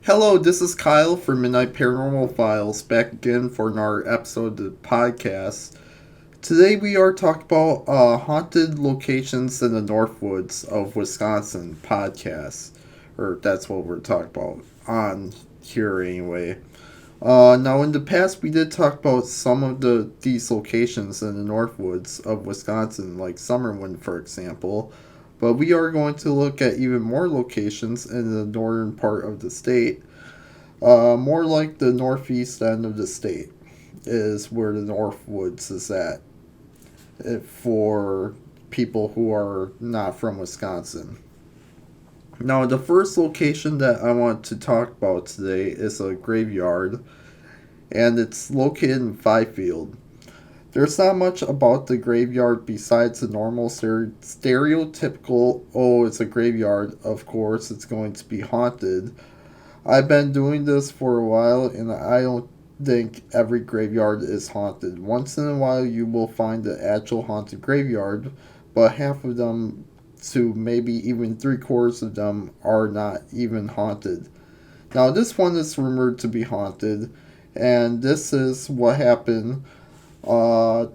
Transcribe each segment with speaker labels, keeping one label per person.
Speaker 1: Hello, this is Kyle from Midnight Paranormal Files, back again for another episode of the podcast. Today we are talking about haunted locations in the Northwoods of Wisconsin podcast. Or that's what we're talking about on here anyway. Now in the past we did talk about some of these locations in the Northwoods of Wisconsin, like Summerwind for example. But we are going to look at even more locations in the northern part of the state, more like the northeast end of the state is where the Northwoods is at for people who are not from Wisconsin. Now, the first location that I want to talk about today is a graveyard, and it's located in Fifield. There's not much about the graveyard besides the normal stereotypical, oh, it's a graveyard, of course, it's going to be haunted. I've been doing this for a while, and I don't think every graveyard is haunted. Once in a while, you will find the actual haunted graveyard, but half of them, to maybe even three-quarters of them, are not even haunted. Now, this one is rumored to be haunted, and this is what happened.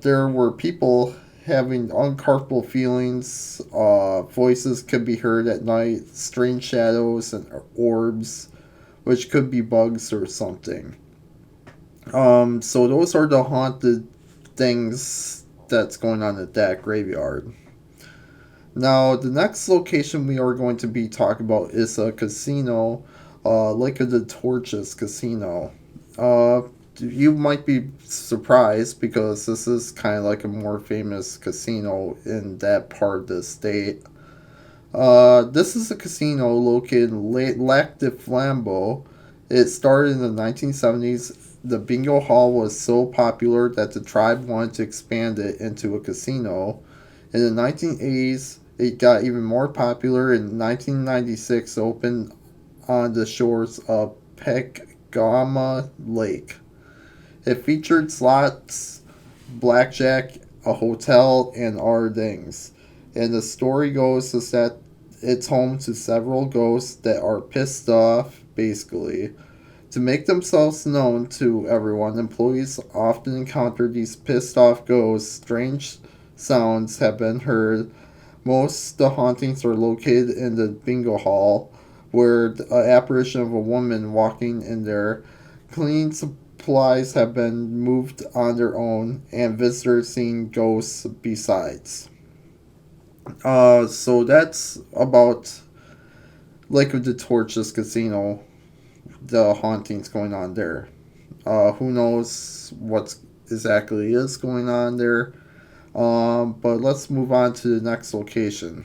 Speaker 1: There were people having uncomfortable feelings, voices could be heard at night, strange shadows and orbs, which could be bugs or something. So those are the haunted things that's going on at that graveyard. Now, the next location we are going to be talking about is a casino, Lake of the Torches Casino. Uh, you might be surprised because this is kind of like a more famous casino in that part of the state. This is a casino located in Lac de Flambeau. It started in the 1970s. The bingo hall was so popular that the tribe wanted to expand it into a casino. In the 1980s, it got even more popular. In 1996, opened on the shores of Pegama Lake. It featured slots, blackjack, a hotel, and other things. And the story goes is that it's home to several ghosts that are pissed off, basically. To make themselves known to everyone, employees often encounter these pissed off ghosts. Strange sounds have been heard. Most of the hauntings are located in the bingo hall, where the apparition of a woman walking in there. Cleaning supplies have been moved on their own, and visitors seeing ghosts besides. So that's about Lake of the Torches Casino, the hauntings going on there. Who knows what exactly is going on there? But let's move on to the next location.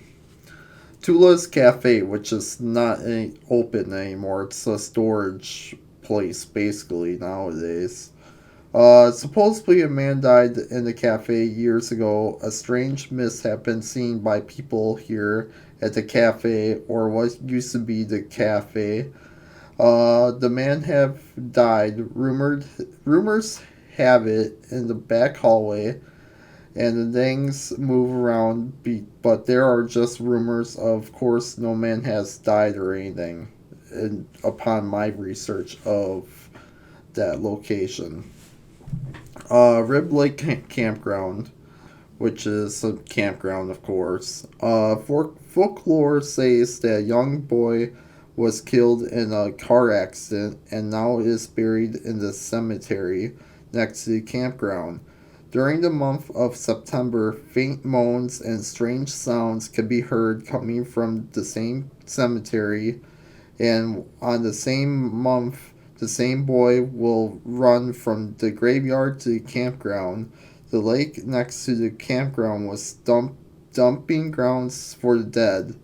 Speaker 1: Tula's Cafe, which is not open anymore. It's a storage place, basically, nowadays. Supposedly a man died in the cafe years ago. A strange mist had been seen by people here at the cafe, or what used to be the cafe. The man have died. Rumors have it in the back hallway, and the things move around. But there are just rumors. Of course, no man has died or anything. Upon my research of that location. Rib Lake Campground, which is a campground, of course. Folklore says that a young boy was killed in a car accident and now is buried in the cemetery next to the campground. During the month of September, faint moans and strange sounds can be heard coming from the same cemetery, and on the same month, the same boy will run from the graveyard to the campground. The lake next to the campground was dumping grounds for the dead,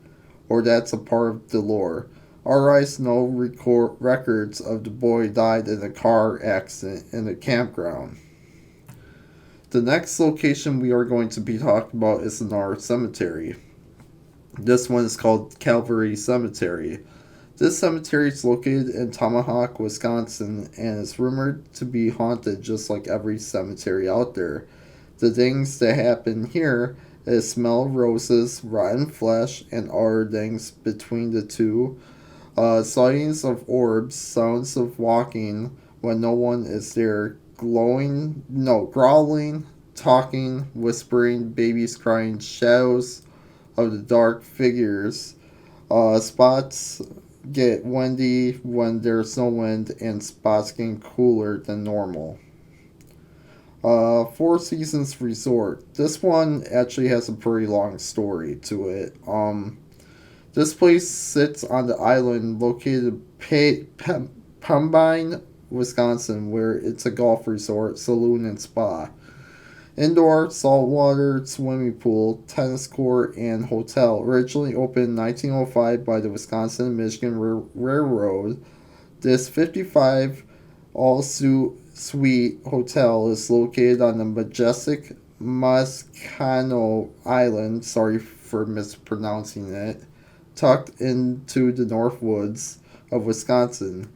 Speaker 1: or that's a part of the lore. RI's no records of the boy died in a car accident in the campground. The next location we are going to be talking about is in our cemetery. This one is called Calvary Cemetery. This cemetery is located in Tomahawk, Wisconsin, and is rumored to be haunted just like every cemetery out there. The things that happen here is smell of roses, rotten flesh, and other things between the two. Sightings of orbs, sounds of walking when no one is there, growling, talking, whispering, babies crying, shadows of the dark figures. Spots get windy when there's no wind, and spots get cooler than normal. Four Seasons Resort. This one actually has a pretty long story to it. This place sits on the island located Pembine, Wisconsin, where it's a golf resort, saloon, and spa. Indoor saltwater swimming pool, tennis court, and hotel. Originally opened in 1905 by the Wisconsin and Michigan Railroad, this 55 all suite hotel is located on the majestic Mascano Island. Sorry for mispronouncing it. Tucked into the Northwoods of Wisconsin.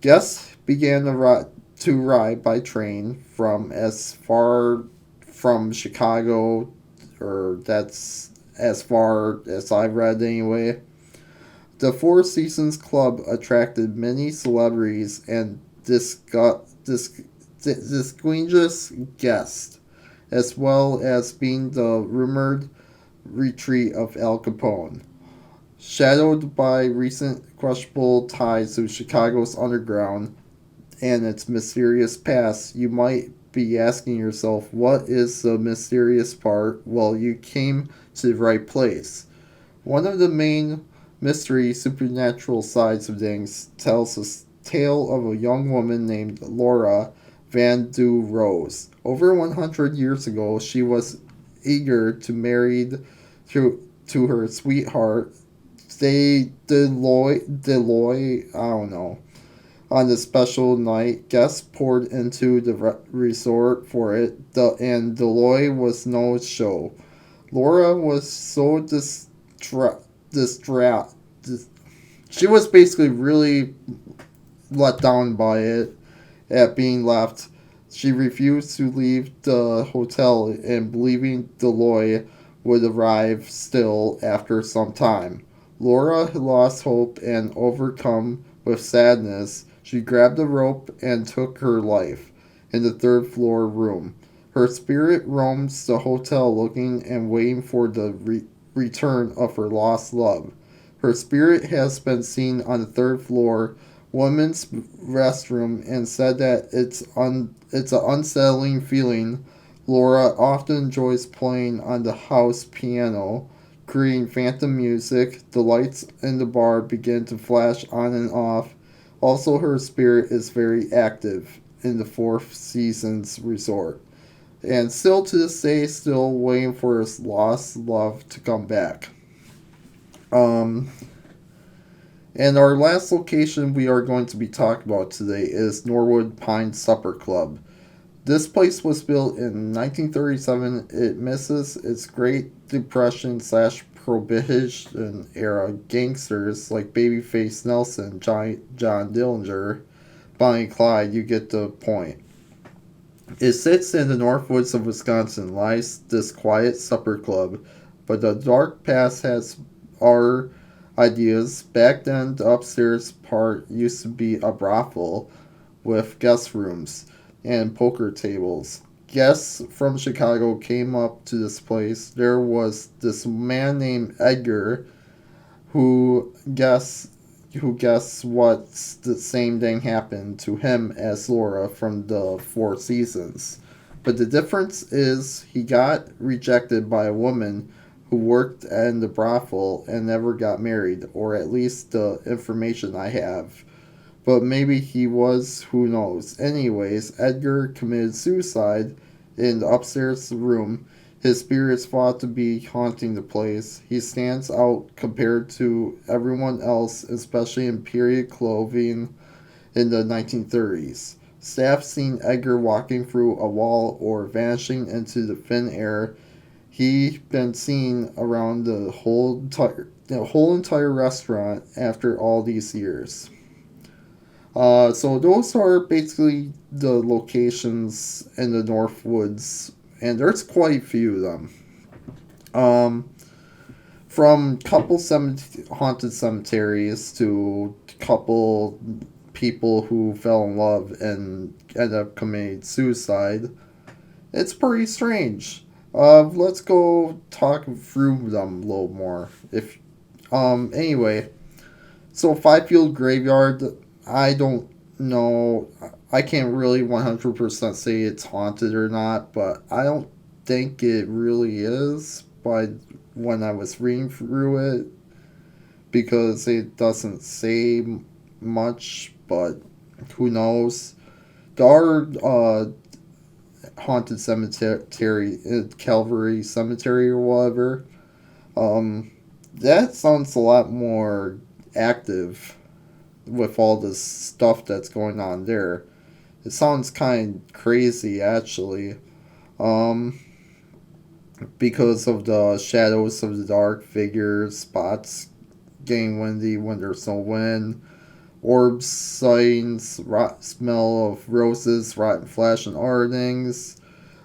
Speaker 1: Guests began to ride by train from as far from Chicago, or that's as far as I read anyway. The Four Seasons Club attracted many celebrities and distinguished guests, as well as being the rumored retreat of Al Capone. Shadowed by recent questionable ties to Chicago's underground and its mysterious past, you might be asking yourself, what is the mysterious part? Well, you came to the right place. One of the main mystery supernatural sides of things tells a tale of a young woman named Laura Van Du Rose. Over 100 years ago, she was eager to marry to her sweetheart, Deloy, I don't know. On the special night, guests poured into the resort for it, and Deloy was no show. Laura was so distraught. She was basically really let down by it at being left. She refused to leave the hotel and believing Deloy would arrive still after some time. Laura lost hope and overcome with sadness, she grabbed a rope and took her life in the third floor room. Her spirit roams the hotel looking and waiting for the return of her lost love. Her spirit has been seen on the third floor women's restroom and said that it's an unsettling feeling. Laura often enjoys playing on the house piano, creating phantom music. The lights in the bar begin to flash on and off. Also, her spirit is very active in the Four Seasons Resort. And still to this day, still waiting for his lost love to come back. Um, and our last location we are going to be talking about today is Norwood Pine Supper Club. This place was built in 1937. It misses its Great Depression slash Prohibition era gangsters like Babyface Nelson, John Dillinger, Bonnie Clyde. You get the point. It sits in the Northwoods of Wisconsin, lies this quiet supper club, but the dark past has our ideas. Back then, the upstairs part used to be a brothel with guest rooms and poker tables. Guests from Chicago came up to this place. There was this man named Edgar who guess what the same thing happened to him as Laura from the Four Seasons. But the difference is he got rejected by a woman who worked in the brothel and never got married, or at least the information I have. But maybe he was, who knows. Anyways, Edgar committed suicide in the upstairs room. His spirits thought to be haunting the place. He stands out compared to everyone else, especially in period clothing in the 1930s. Staff seen Edgar walking through a wall or vanishing into the thin air. He been seen around the whole entire restaurant after all these years. So those are basically the locations in the Northwoods, and there's quite a few of them. Um, from couple haunted cemeteries to couple people who fell in love and end up committing suicide. It's pretty strange. Let's go talk through them a little more. If anyway, so Five Field Graveyard, I don't know. I can't really 100% say it's haunted or not, but I don't think it really is by when I was reading through it because it doesn't say much, but who knows. There are haunted cemetery, Calvary Cemetery or whatever. Um, that sounds a lot more active with all this stuff that's going on there. It sounds kind of crazy actually. Um, because of the shadows of the dark figures, spots getting windy when there's no wind, orbs, signs, smell of roses, rotten flesh, and ardings,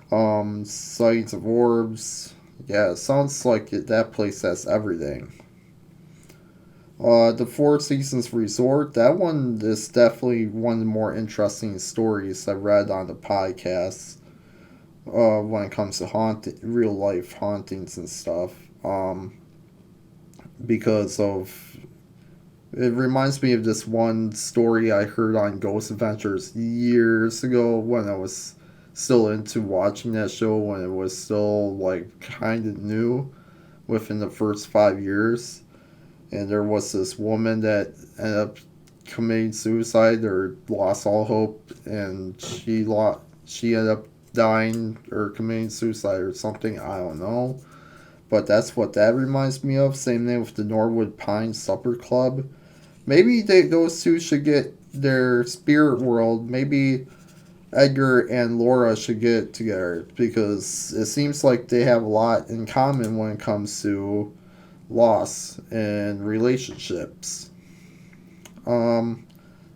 Speaker 1: signs of orbs. Yeah, it sounds like that place has everything. The Four Seasons Resort, that one is definitely one of the more interesting stories I read on the podcast when it comes to real life hauntings and stuff. Because of it reminds me of this one story I heard on Ghost Adventures years ago when I was still into watching that show when it was still like kind of new within the first 5 years. And there was this woman that ended up committing suicide or lost all hope, and she ended up dying or committing suicide or something. I don't know, but that's what that reminds me of. Same thing with the Norwood Pine Supper Club. Maybe those two should get their spirit world. Maybe Edgar and Laura should get together because it seems like they have a lot in common when it comes to loss and relationships. Um,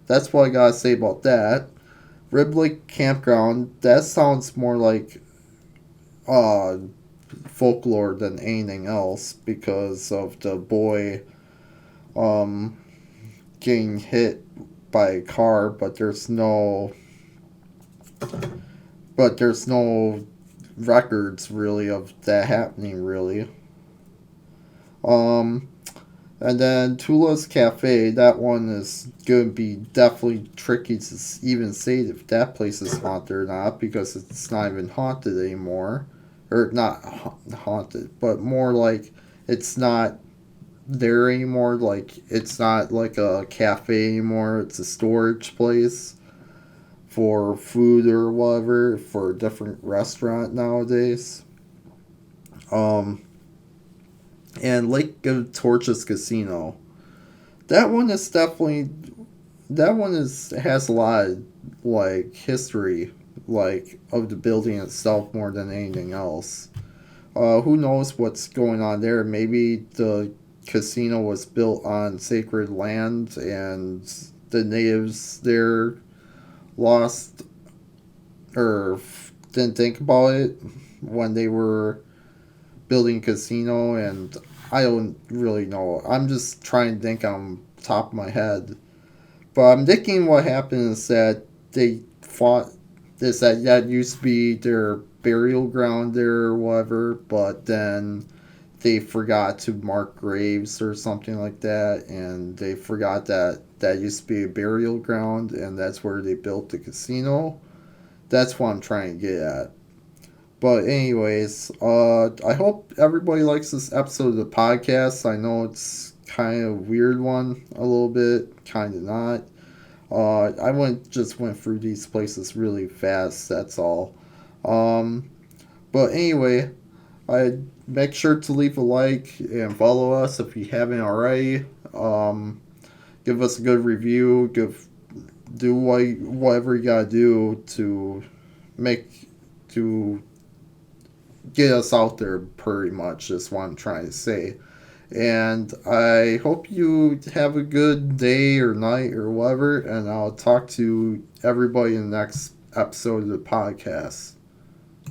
Speaker 1: that's what I gotta say about that. Ribley Campground, that sounds more like uh, folklore than anything else because of the boy um, getting hit by a car, but there's no records really of that happening really. Um, and then Tula's Cafe, that one is going to be definitely tricky to even say if that place is haunted or not because it's not even haunted anymore. Or not haunted, but more like it's not there anymore. Like it's not like a cafe anymore. It's a storage place for food or whatever for a different restaurant nowadays. Um, and Lake of Torches Casino. That one is definitely that one is has a lot of like history like of the building itself more than anything else. Who knows what's going on there? Maybe the casino was built on sacred land and the natives there lost or didn't think about it when they were building a casino and I don't really know. I'm just trying to think on top of my head. But I'm thinking what happened is that they fought is that used to be their burial ground there or whatever, but then they forgot to mark graves or something like that, and they forgot that that used to be a burial ground, and that's where they built the casino. That's what I'm trying to get at. But anyways, I hope everybody likes this episode of the podcast. I know it's kind of a weird one, a little bit, kind of not. I went through these places really fast. That's all. Um, but anyway, I make sure to leave a like and follow us if you haven't already. Give us a good review. Do whatever you gotta do to make to get us out there. Pretty much is what I'm trying to say. And I hope you have a good day or night or whatever. And I'll talk to everybody in the next episode of the podcast.